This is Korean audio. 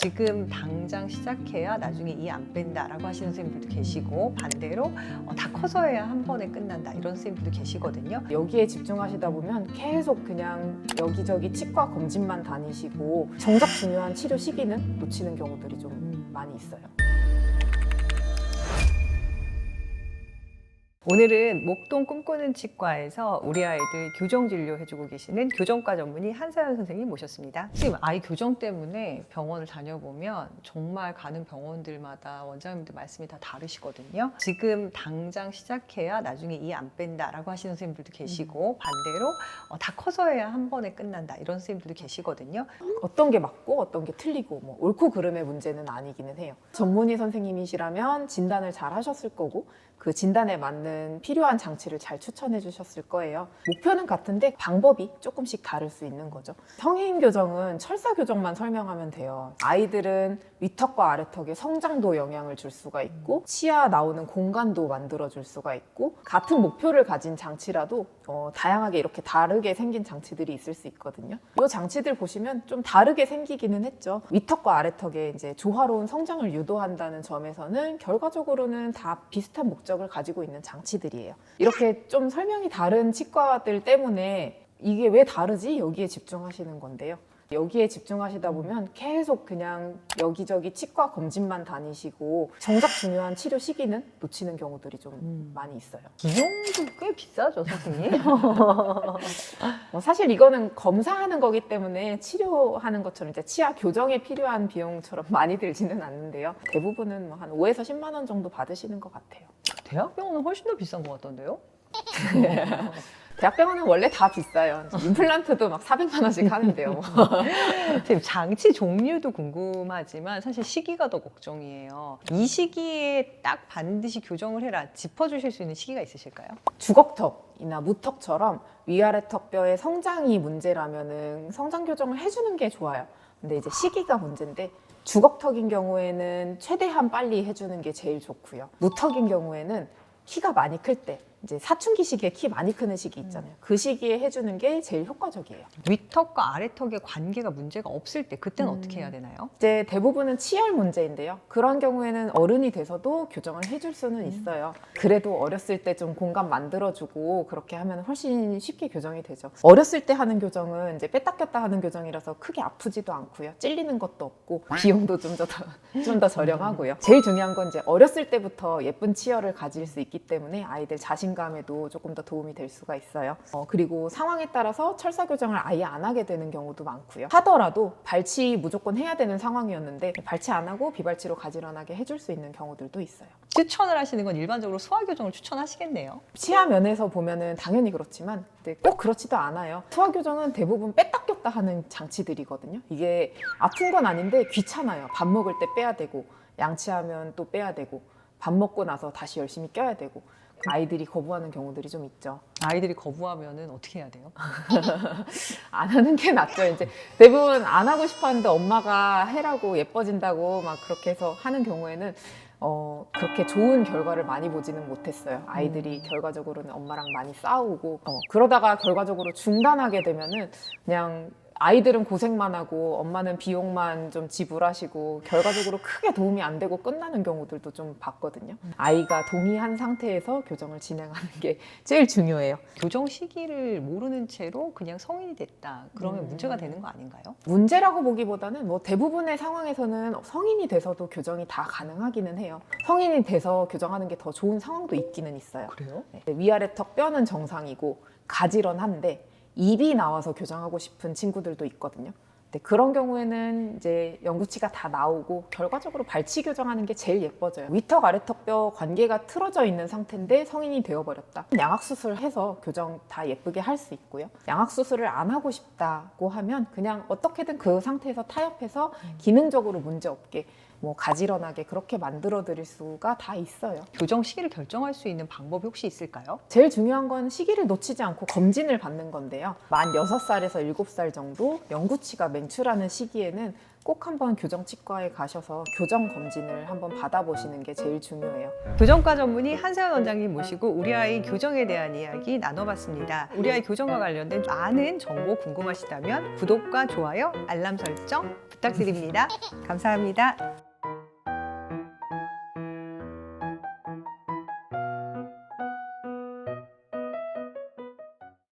지금 당장 시작해야 나중에 이 안 뺀다라고 하시는 선생님들도 계시고, 반대로 다 커서 해야 한 번에 끝난다 이런 선생님들도 계시거든요. 여기에 집중하시다 보면 계속 그냥 여기저기 치과 검진만 다니시고 정작 중요한 치료 시기는 놓치는 경우들이 좀 많이 있어요. 오늘은 목동 꿈꾸는 치과에서 우리 아이들 교정 진료 해주고 계시는 교정과 전문의 한사연 선생님 모셨습니다. 지금 아이 교정 때문에 병원을 다녀보면 정말 가는 병원들마다 원장님들 말씀이 다 다르시거든요. 지금 당장 시작해야 나중에 이 안 뺀다라고 하시는 선생님들도 계시고, 반대로 다 커서 해야 한 번에 끝난다 이런 선생님들도 계시거든요. 어떤 게 맞고 어떤 게 틀리고 뭐 옳고 그름의 문제는 아니기는 해요. 전문의 선생님이시라면 진단을 잘 하셨을 거고 그 진단에 맞는 필요한 장치를 잘 추천해 주셨을 거예요. 목표는 같은데 방법이 조금씩 다를 수 있는 거죠. 성인 교정은 철사 교정만 설명하면 돼요. 아이들은 위턱과 아래턱의 성장도 영향을 줄 수가 있고 치아 나오는 공간도 만들어 줄 수가 있고 같은 목표를 가진 장치라도 다양하게 이렇게 다르게 생긴 장치들이 있을 수 있거든요. 이 장치들 보시면 좀 다르게 생기기는 했죠. 위턱과 아래턱의 이제 조화로운 성장을 유도한다는 점에서는 결과적으로는 다 비슷한 목적을 가지고 있는 장치들이에요. 이렇게 좀 설명이 다른 치과들 때문에 이게 왜 다르지? 여기에 집중하시는 건데요. 여기에 집중하시다 보면 계속 그냥 여기저기 치과 검진만 다니시고 정작 중요한 치료 시기는 놓치는 경우들이 좀 많이 있어요. 비용도 꽤 비싸죠, 선생님? 사실 이거는 검사하는 거기 때문에 치료하는 것처럼 이제 치아 교정에 필요한 비용처럼 많이 들지는 않는데요. 대부분은 한 5에서 10만 원 정도 받으시는 것 같아요. 대학병원은 훨씬 더 비싼 것 같던데요? 대학병원은 원래 다 비싸요. 임플란트도 막 400만 원씩 하는데요. 선생님, 장치 종류도 궁금하지만 사실 시기가 더 걱정이에요. 이 시기에 딱 반드시 교정을 해라 짚어주실 수 있는 시기가 있으실까요? 주걱턱이나 무턱처럼 위아래 턱뼈의 성장이 문제라면은 성장 교정을 해주는 게 좋아요. 근데 이제 시기가 문제인데 주걱턱인 경우에는 최대한 빨리 해주는 게 제일 좋고요. 무턱인 경우에는 키가 많이 클 때 이제 사춘기 시기에 키 많이 크는 시기 있잖아요. 그 시기에 해주는 게 제일 효과적이에요. 윗턱과 아래턱의 관계가 문제가 없을 때 그때는 어떻게 해야 되나요? 이제 대부분은 치열 문제인데요. 그런 경우에는 어른이 돼서도 교정을 해줄 수는 있어요. 그래도 어렸을 때 좀 공간 만들어주고 그렇게 하면 훨씬 쉽게 교정이 되죠. 어렸을 때 하는 교정은 이제 뺐다 꼈다 하는 교정이라서 크게 아프지도 않고요. 찔리는 것도 없고 비용도 좀 더 저렴하고요. 제일 중요한 건 이제 어렸을 때부터 예쁜 치열을 가질 수 있기 때문에 아이들 자신감에도 조금 더 도움이 될 수가 있어요. 그리고 상황에 따라서 철사 교정을 아예 안 하게 되는 경우도 많고요. 하더라도 발치 무조건 해야 되는 상황이었는데 발치 안 하고 비발치로 가지런하게 해줄 수 있는 경우들도 있어요. 추천을 하시는 건 일반적으로 소화 교정을 추천하시겠네요. 치아 면에서 보면은 당연히 그렇지만 꼭 그렇지도 않아요. 소화 교정은 대부분 뺐다 꼈다 하는 장치들이거든요. 이게 아픈 건 아닌데 귀찮아요. 밥 먹을 때 빼야 되고 양치하면 또 빼야 되고 밥 먹고 나서 다시 열심히 껴야 되고 아이들이 거부하는 경우들이 좀 있죠. 아이들이 거부하면은 어떻게 해야 돼요? 안 하는 게 낫죠. 이제 대부분 안 하고 싶어 하는데 엄마가 해라고 예뻐진다고 막 그렇게 해서 하는 경우에는 그렇게 좋은 결과를 많이 보지는 못했어요. 아이들이 결과적으로는 엄마랑 많이 싸우고 그러다가 결과적으로 중단하게 되면은 그냥 아이들은 고생만 하고 엄마는 비용만 좀 지불하시고 결과적으로 크게 도움이 안 되고 끝나는 경우들도 좀 봤거든요. 아이가 동의한 상태에서 교정을 진행하는 게 제일 중요해요. 교정 시기를 모르는 채로 그냥 성인이 됐다. 그러면 문제가 되는 거 아닌가요? 문제라고 보기보다는 뭐 대부분의 상황에서는 성인이 돼서도 교정이 다 가능하기는 해요. 성인이 돼서 교정하는 게 더 좋은 상황도 있기는 있어요. 그래요? 네. 위아래 턱 뼈는 정상이고 가지런한데 입이 나와서 교정하고 싶은 친구들도 있거든요. 근데 그런 경우에는 이제 연구치가 다 나오고 결과적으로 발치 교정하는 게 제일 예뻐져요. 위턱 아래턱 뼈 관계가 틀어져 있는 상태인데 성인이 되어버렸다. 양악 수술해서 교정 다 예쁘게 할 수 있고요. 양악 수술을 안 하고 싶다고 하면 그냥 어떻게든 그 상태에서 타협해서 기능적으로 문제 없게 뭐 가지런하게 그렇게 만들어 드릴 수가 다 있어요. 교정 시기를 결정할 수 있는 방법이 혹시 있을까요? 제일 중요한 건 시기를 놓치지 않고 검진을 받는 건데요. 만 6살에서 7살 정도 영구치가 몇 쟁취하는 시기에는 꼭 한번 교정치과에 가셔서 교정 검진을 한번 받아보시는 게 제일 중요해요. 교정과 전문의 한세연 원장님 모시고 우리 아이 교정에 대한 이야기 나눠봤습니다. 우리 아이 교정과 관련된 많은 정보 궁금하시다면 구독과 좋아요, 알람 설정 부탁드립니다. 감사합니다.